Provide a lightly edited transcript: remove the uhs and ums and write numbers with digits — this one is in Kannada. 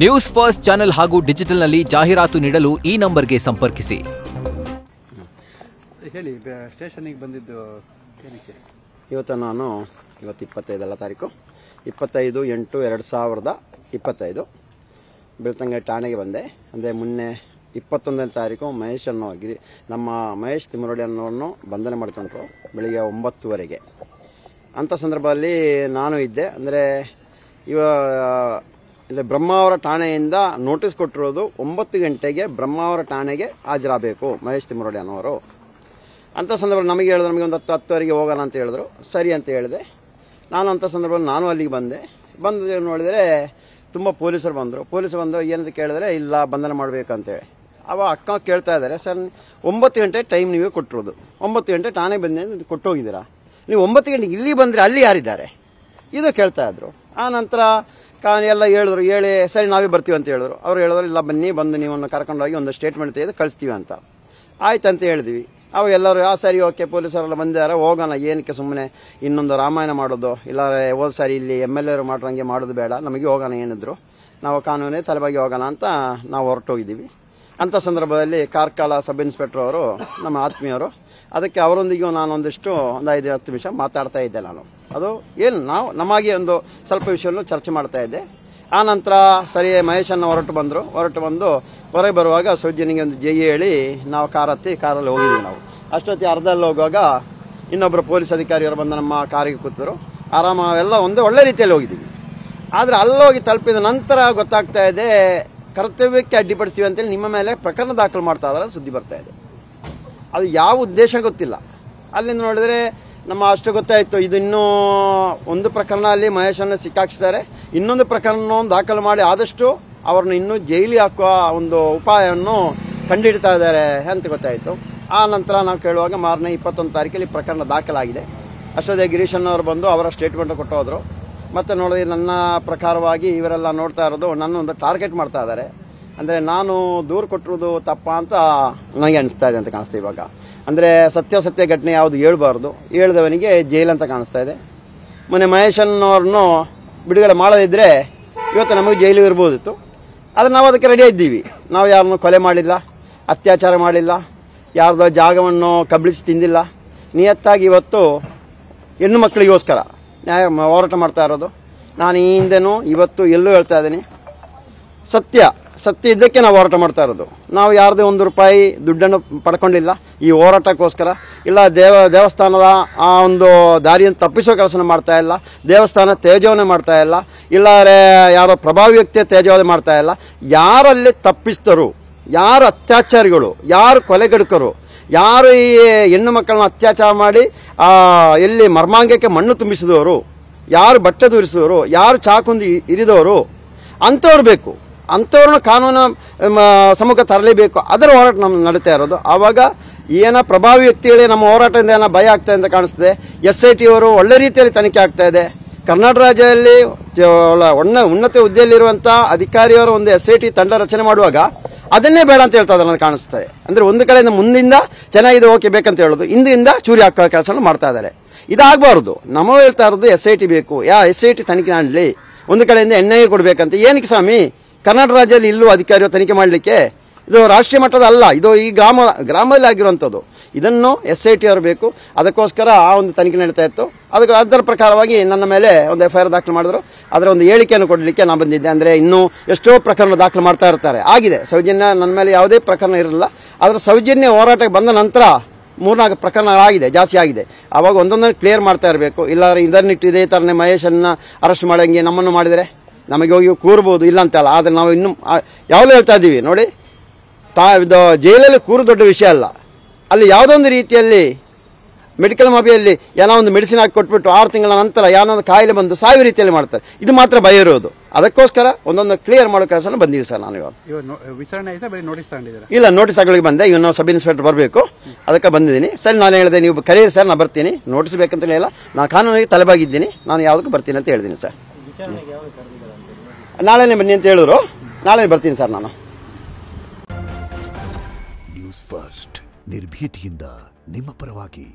ನ್ಯೂಸ್ ಫಸ್ಟ್ ಚಾನೆಲ್ ಹಾಗೂ ಡಿಜಿಟಲ್ನಲ್ಲಿ ಜಾಹೀರಾತು ನೀಡಲು ಈ ನಂಬರ್ಗೆ ಸಂಪರ್ಕಿಸಿ. ಹೇಳಿ, ಸ್ಟೇಷನ್ಗೆ ಬಂದಿದ್ದು ಏನಕ್ಕೆ? ಇವತ್ತು 25 ತಾರೀಕು 25/8/2025 ಬೆಳ್ತಂಗಡಿ ಠಾಣೆಗೆ ಬಂದೆ. ಅಂದರೆ ಮೊನ್ನೆ 21ನೇ ತಾರೀಕು ನಮ್ಮ ಮಹೇಶ್ ತಿಮ್ಮರೋಡಿ ಅನ್ನೋರನ್ನು ಬಂಧನ ಮಾಡಿಕೊಂಡ್ರು ಬೆಳಿಗ್ಗೆ 9:00ವರೆಗೆ. ಅಂಥ ಸಂದರ್ಭದಲ್ಲಿ ನಾನು ಇದ್ದೆ. ಅಂದರೆ ಇಲ್ಲಿ ಬ್ರಹ್ಮಾವರ ಠಾಣೆಯಿಂದ ನೋಟಿಸ್ ಕೊಟ್ಟಿರೋದು 9 ಗಂಟೆಗೆ ಬ್ರಹ್ಮಾವರ ಠಾಣೆಗೆ ಹಾಜರಾಗಬೇಕು ಮಹೇಶ್ ತಿಮ್ಮರೋಡಿ ಅನ್ನೋರು. ಅಂಥ ಸಂದರ್ಭದಲ್ಲಿ ನಮಗೆ ಹೇಳಿದ್ರು, ನಮಗೆ ಒಂದು 10-10ವರೆಗೆ ಹೋಗೋಣ ಅಂತ ಹೇಳಿದ್ರು. ಸರಿ ಅಂತ ಹೇಳಿದೆ. ನಾನು ಅಂಥ ಸಂದರ್ಭದಲ್ಲಿ ನಾನು ಅಲ್ಲಿಗೆ ಬಂದು ನೋಡಿದರೆ ತುಂಬ ಪೊಲೀಸರು ಬಂದು ಏನಂತ ಕೇಳಿದ್ರೆ, ಇಲ್ಲ ಬಂಧನ ಮಾಡಬೇಕಂತೇಳಿ. ಅವಾಗ ಅಕ್ಕ ಕೇಳ್ತಾ ಇದ್ದಾರೆ, ಸರ್ 9 ಗಂಟೆ ಟೈಮ್ ನೀವೇ ಕೊಟ್ಟಿರೋದು, 9 ಗಂಟೆ ಠಾಣೆ ಬಂದು ಕೊಟ್ಟೋಗಿದ್ದೀರಾ, ನೀವು 9 ಗಂಟೆಗೆ ಇಲ್ಲಿ ಬಂದರೆ ಅಲ್ಲಿ ಯಾರಿದ್ದಾರೆ ಇದು ಕೇಳ್ತಾ ಇದ್ರು. ಆ ನಂತರ ಎಲ್ಲ ಹೇಳಿ ಸರಿ ನಾವೇ ಬರ್ತೀವಿ ಅಂತ ಹೇಳಿದ್ರು. ಅವ್ರು ಹೇಳಿದ್ರು, ಇಲ್ಲ ಬನ್ನಿ, ಬಂದು ನೀವನ್ನು ಕರ್ಕೊಂಡೋಗಿ ಒಂದು ಸ್ಟೇಟ್ಮೆಂಟ್ ತೆಗೆದು ಕಳಿಸ್ತೀವಿ ಅಂತ. ಆಯ್ತು ಅಂತ ಹೇಳಿದ್ವಿ. ಅವು ಎಲ್ಲರೂ ಸರಿ ಓಕೆ ಪೊಲೀಸರೆಲ್ಲ ಬಂದಿದ್ದಾರೆ, ಹೋಗೋಣ, ಏನಕ್ಕೆ ಸುಮ್ಮನೆ ಇನ್ನೊಂದು ರಾಮಾಯಣ ಮಾಡೋದು, ಇಲ್ಲ ಹೋದ ಸಾರಿ ಇಲ್ಲಿ MLA ಮಾಡೋಂಗೆ ಮಾಡೋದು ಬೇಡ, ನಮಗೆ ಹೋಗೋಣ, ಏನಿದ್ರು ನಾವು ಕಾನೂನೇ ತಲೆಬಾಗಿ ಹೋಗೋಣ ಅಂತ ನಾವು ಹೊರಟೋಗಿದ್ದೀವಿ. ಅಂಥ ಸಂದರ್ಭದಲ್ಲಿ ಕಾರ್ಕಳ ಸಬ್ ಇನ್ಸ್ಪೆಕ್ಟರ್ ಅವರು ನಮ್ಮ ಆತ್ಮೀಯರು, ಅದಕ್ಕೆ ಅವರೊಂದಿಗೆ ನಾನು ಒಂದು 5-10 ನಿಮಿಷ ಮಾತಾಡ್ತಾ ಇದ್ದೆ. ನಾನು ಅದು ಏನು ನಮಗೆ ಒಂದು ಸ್ವಲ್ಪ ವಿಷಯವನ್ನು ಚರ್ಚೆ ಮಾಡ್ತಾ ಇದ್ದೆ. ಆ ನಂತರ ಸರಿ ಮಹೇಶನ್ನು ಹೊರಟು ಬಂದು ಹೊರಗೆ ಬರುವಾಗ ಸೌಜನ್ಯಗೆ ಒಂದು ಜೈ ಹೇಳಿ ನಾವು ಕಾರಲ್ಲಿ ಹೋಗಿದ್ದೀವಿ. ನಾವು ಅಷ್ಟೊತ್ತಿ ಅರ್ಧದಲ್ಲಿ ಹೋಗುವಾಗ ಇನ್ನೊಬ್ಬರು ಪೊಲೀಸ್ ಅಧಿಕಾರಿಯವರು ಬಂದು ನಮ್ಮ ಕಾರಿಗೆ ಕೂತರು. ಆರಾಮ ನಾವೆಲ್ಲ ಒಳ್ಳೆ ರೀತಿಯಲ್ಲಿ ಹೋಗಿದ್ದೀವಿ. ಆದರೆ ಅಲ್ಲೋಗಿ ತಲುಪಿದ ನಂತರ ಗೊತ್ತಾಗ್ತಾ ಇದೆ, ಕರ್ತವ್ಯಕ್ಕೆ ಅಡ್ಡಿಪಡಿಸ್ತೀವಿ ಅಂತೇಳಿ ನಿಮ್ಮ ಮೇಲೆ ಪ್ರಕರಣ ದಾಖಲು ಮಾಡ್ತಾ ಇದ್ದಾರೆ ಸುದ್ದಿ ಬರ್ತಾ ಇದೆ. ಅದು ಯಾವ ಉದ್ದೇಶ ಗೊತ್ತಿಲ್ಲ. ಅಲ್ಲಿಂದ ನೋಡಿದ್ರೆ ನಮ್ಮ ಅಷ್ಟು ಗೊತ್ತಾಯಿತು, ಇದು ಇನ್ನೂ ಒಂದು ಪ್ರಕರಣ ಅಲ್ಲಿ ಮಹೇಶನ್ನು ಸಿಕ್ಕಾಕ್ಸಿದ್ದಾರೆ, ಇನ್ನೊಂದು ಪ್ರಕರಣವನ್ನು ದಾಖಲು ಮಾಡಿ ಆದಷ್ಟು ಅವ್ರನ್ನ ಇನ್ನೂ ಜೈಲಿಗೆ ಹಾಕುವ ಒಂದು ಉಪಾಯವನ್ನು ಕಂಡುಹಿಡ್ತಾ ಇದ್ದಾರೆ ಅಂತ ಗೊತ್ತಾಯಿತು. ಆ ನಂತರ ನಾವು ಕೇಳುವಾಗ ಮಾರನೇ 21 ತಾರೀಕಲ್ಲಿ ಪ್ರಕರಣ ದಾಖಲಾಗಿದೆ. ಅಷ್ಟೊತ್ತಿಗೆ ಗಿರೀಶನ್ನವರು ಬಂದು ಅವರ ಸ್ಟೇಟ್ಮೆಂಟ್ ಕೊಟ್ಟು ಹೋದರು. ಮತ್ತು ನೋಡಿದ್ರೆ ನನ್ನ ಪ್ರಕಾರವಾಗಿ ಇವರೆಲ್ಲ ನೋಡ್ತಾ ಇರೋದು ನನ್ನ ಒಂದು ಟಾರ್ಗೆಟ್ ಮಾಡ್ತಾ ಇದ್ದಾರೆ. ಅಂದರೆ ನಾನು ದೂರು ಕೊಟ್ಟಿರೋದು ತಪ್ಪ ಅಂತ ನನಗೆ ಅನಿಸ್ತಾ ಇದೆ ಅಂತ ಕಾಣಿಸ್ತಾ ಇವಾಗ. ಅಂದರೆ ಸತ್ಯ ಘಟನೆ ಯಾವುದು ಹೇಳ್ಬಾರ್ದು, ಹೇಳಿದವನಿಗೆ ಜೈಲ್ ಅಂತ ಕಾಣಿಸ್ತಾ ಇದೆ. ಮೊನ್ನೆ ಮಹೇಶನ್ನವ್ರನ್ನು ಬಿಡುಗಡೆ ಮಾಡದಿದ್ದರೆ ಇವತ್ತು ನಮಗೆ ಜೈಲು ಇರ್ಬೋದಿತ್ತು. ಆದರೆ ನಾವು ಅದಕ್ಕೆ ರೆಡಿ ಇದ್ದೀವಿ. ನಾವು ಯಾರನ್ನು ಕೊಲೆ ಮಾಡಿಲ್ಲ, ಅತ್ಯಾಚಾರ ಮಾಡಿಲ್ಲ, ಯಾರ್ದೋ ಜಾಗವನ್ನು ಕಬಳಿಸಿ ತಿಂದಿಲ್ಲ. ನಿಯತ್ತಾಗಿ ಇವತ್ತು ಹೆಣ್ಣು ಮಕ್ಕಳಿಗೋಸ್ಕರ ಹೋರಾಟ ಮಾಡ್ತಾ ಇರೋದು. ನಾನು ಈ ಹಿಂದೆನೂ ಇವತ್ತು ಎಲ್ಲೂ ಹೇಳ್ತಾ ಇದ್ದೀನಿ, ಸತ್ಯ ಇದ್ದಕ್ಕೆ ನಾವು ಹೋರಾಟ ಮಾಡ್ತಾ ಇರೋದು. ನಾವು ಯಾರದೇ ₹1 ದುಡ್ಡನ್ನು ಪಡ್ಕೊಂಡಿಲ್ಲ ಈ ಹೋರಾಟಕ್ಕೋಸ್ಕರ. ಇಲ್ಲ ದೇವಸ್ಥಾನದ ಆ ಒಂದು ದಾರಿಯನ್ನು ತಪ್ಪಿಸೋ ಕೆಲಸ ಮಾಡ್ತಾ ಇಲ್ಲ, ದೇವಸ್ಥಾನ ತೇಜೋವನೆ ಮಾಡ್ತಾ ಇಲ್ಲ, ಇಲ್ಲ ಯಾರೋ ಪ್ರಭಾವಿ ವ್ಯಕ್ತಿಯ ತೇಜೋವನೆ ಮಾಡ್ತಾ ಇಲ್ಲ. ಯಾರಲ್ಲಿ ತಪ್ಪಿಸ್ತರು, ಯಾರು ಅತ್ಯಾಚಾರಿಗಳು, ಯಾರು ಕೊಲೆಗಡುಕರು, ಯಾರು ಈ ಹೆಣ್ಣು ಮಕ್ಕಳನ್ನ ಅತ್ಯಾಚಾರ ಮಾಡಿ ಎಲ್ಲಿ ಮರ್ಮಾಂಗಕ್ಕೆ ಮಣ್ಣು ತುಂಬಿಸಿದವರು, ಯಾರು ಬಟ್ಟೆ ದೂರಿಸಿದವರು, ಯಾರು ಚಾಕುಂದಿ ಇರಿದವರು, ಅಂಥವ್ರು ಬೇಕು. ಅಂಥವ್ರನ್ನ ಕಾನೂನು ಸಮ್ಮುಖ ತರಲೇಬೇಕು. ಅದರ ಹೋರಾಟ ನಮ್ಗೆ ನಡೀತಾ ಇರೋದು. ಆವಾಗ ಏನ ಪ್ರಭಾವಿ ವ್ಯಕ್ತಿಗಳೇ ನಮ್ಮ ಹೋರಾಟದಿಂದ ಏನೋ ಭಯ ಆಗ್ತಾ ಅಂತ ಕಾಣಿಸ್ತದೆ. SIT ಅವರು ಒಳ್ಳೆ ರೀತಿಯಲ್ಲಿ ತನಿಖೆ ಆಗ್ತಾ ಇದೆ. ಕರ್ನಾಟಕ ರಾಜ್ಯದಲ್ಲಿ ಉನ್ನತ ಹುದ್ದೆಯಲ್ಲಿರುವಂಥ ಅಧಿಕಾರಿಯವರು ಒಂದು SIT ತಂಡ ರಚನೆ ಮಾಡುವಾಗ ಅದನ್ನೇ ಬೇಡ ಅಂತ ಹೇಳ್ತಾ ಇದ್ದಾರೆ ಕಾಣಿಸ್ತದೆ. ಅಂದರೆ ಒಂದು ಕಡೆಯಿಂದ ಮುಂದಿಂದ ಚೆನ್ನಾಗಿದೆ ಓಕೆ ಬೇಕಂತ ಹೇಳೋದು, ಹಿಂದಿಂದ ಚೂರಿ ಹಾಕೋ ಕೆಲಸ ಮಾಡ್ತಾ ಇದ್ದಾರೆ. ಇದಾಗಬಾರ್ದು. ನಮ್ಮ ಹೇಳ್ತಾ ಇರೋದು SIT ಬೇಕು, SIT ತನಿಖೆ ಮಾಡಲಿ. ಒಂದು ಕಡೆಯಿಂದ NIA ಕೊಡಬೇಕಂತ. ಏನಕ್ಕೆ ಸ್ವಾಮಿ, ಕರ್ನಾಟಕ ರಾಜ್ಯದಲ್ಲಿ ಇಲ್ಲೂ ಅಧಿಕಾರಿಗಳು ತನಿಖೆ ಮಾಡಲಿಕ್ಕೆ? ಇದು ರಾಷ್ಟ್ರೀಯ ಮಟ್ಟದ ಅಲ್ಲ, ಇದು ಈ ಗ್ರಾಮದಲ್ಲಿ ಆಗಿರುವಂಥದ್ದು. ಇದನ್ನು SIT ಅವರು ಬೇಕು. ಅದಕ್ಕೋಸ್ಕರ ಆ ಒಂದು ತನಿಖೆ ನಡೀತಾ ಇತ್ತು. ಅದರ ಪ್ರಕಾರವಾಗಿ ನನ್ನ ಮೇಲೆ ಒಂದು FIR ದಾಖಲು ಮಾಡಿದ್ರು. ಅದರ ಒಂದು ಹೇಳಿಕೆಯನ್ನು ಕೊಡಲಿಕ್ಕೆ ನಾನು ಬಂದಿದ್ದೆ. ಅಂದರೆ ಇನ್ನೂ ಎಷ್ಟೋ ಪ್ರಕರಣ ದಾಖಲು ಮಾಡ್ತಾ ಇರ್ತಾರೆ. ಆಗಿದೆ ಸೌಜನ್ಯ, ನನ್ನ ಮೇಲೆ ಯಾವುದೇ ಪ್ರಕರಣ ಇರಲಿಲ್ಲ. ಅದರ ಸೌಜನ್ಯ ಹೋರಾಟಕ್ಕೆ ಬಂದ ನಂತರ 3-4 ಪ್ರಕರಣಗಳಾಗಿದೆ, ಜಾಸ್ತಿ ಆಗಿದೆ. ಆವಾಗ ಒಂದೊಂದನ್ನು ಕ್ಲಿಯರ್ ಮಾಡ್ತಾ ಇರಬೇಕು. ಇಲ್ಲ ಇದನ್ನಿಟ್ಟು ಇದೇ ಥರನೇ ಮಹೇಶನ್ನ ಅರೆಸ್ಟ್ ಮಾಡೋಂಗೆ ನಮ್ಮನ್ನು ಮಾಡಿದರೆ ನಮಗೆ ಹೋಗಿ ಕೂರ್ಬೋದು, ಇಲ್ಲ ಅಂತಲ್ಲ. ಆದರೆ ನಾವು ಇನ್ನೂ ಯಾವಾಗಲೂ ಹೇಳ್ತಾ ಇದ್ದೀವಿ ನೋಡಿ, ಜೈಲಲ್ಲಿ ಕೂರು ದೊಡ್ಡ ವಿಷಯ ಅಲ್ಲ. ಅಲ್ಲಿ ಯಾವುದೊಂದು ರೀತಿಯಲ್ಲಿ ಮೆಡಿಕಲ್ ಮಾಫಿಯಲ್ಲಿ ಏನೋ ಒಂದು ಮೆಡಿಸಿನ್ ಹಾಕಿ ಕೊಟ್ಬಿಟ್ಟು 6 ತಿಂಗಳ ನಂತರ ಏನೋ ಕಾಯಿಲೆ ಬಂದು ಸಾಯುವ ರೀತಿಯಲ್ಲಿ ಮಾಡ್ತಾರೆ. ಇದು ಮಾತ್ರ ಭಯ ಇರೋದು. ಅದಕ್ಕೋಸ್ಕರ ಒಂದೊಂದು ಕ್ಲಿಯರ್ ಮಾಡೋ ಕೆಲಸ ಬಂದಿವಿ ಸರ್. ನಾನು ವಿಚಾರಣೆ ಆಯ್ತಾ, ಬರೀ ನೋಟಿಸ್ ತಗೊಂಡಿದ್ದೀರಾ? ಇಲ್ಲ, ನೋಟಿಸ್ ತಗೊಳ್ಳಿಗೆ ಬಂದೆ. ಇವನು ಸಬ್ ಇನ್ಸ್ಪೆಕ್ಟರ್ ಬರಬೇಕು, ಅದಕ್ಕೆ ಬಂದಿದ್ದೀನಿ ಸರ್. ನಾನು ಹೇಳಿದೆ, ನೀವು ಕರೀರಿ ಸರ್, ನಾನು ಬರ್ತೀನಿ. ನೋಟಿಸ್ ಬೇಕಂತ ಇಲ್ಲ, ನಾನು ಕಾನೂನಿಗೆ ತಲೆಬಾಗಿದ್ದೀನಿ, ನಾನು ಯಾವುದಕ್ಕೂ ಬರ್ತೀನಿ ಅಂತ ಹೇಳಿದ್ದೀನಿ ಸರ್. ನಾಳೆನೇ ಬನ್ನಿ ಅಂತ ಹೇಳಿದ್ರು, ನಾಳೆ ಬರ್ತೀನಿ ಸರ್ ನಾನು. ನ್ಯೂಸ್ ಫಸ್ಟ್, ನಿರ್ಭೀತಿಯಿಂದ ನಿಮ್ಮ ಪರವಾಗಿ.